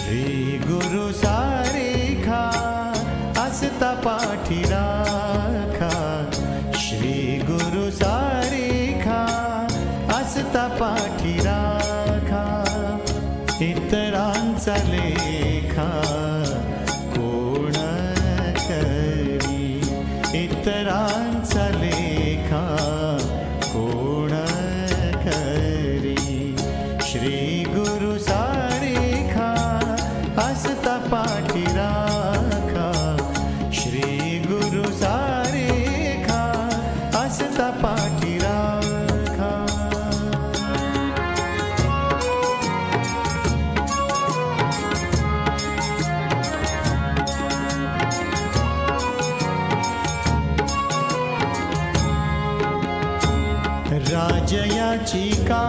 श्री गुरु सारेखा असता पाठी राखा, श्री गुरु सारेखा असता पाठी राखा, इतरांचा लेखा कोण करी, इतरांचा लेखा कोण करी, श्री गुरु सारेखा असता पाठी राखा, श्री गुरु सारेखा असता पाठी राखा। राजयाची का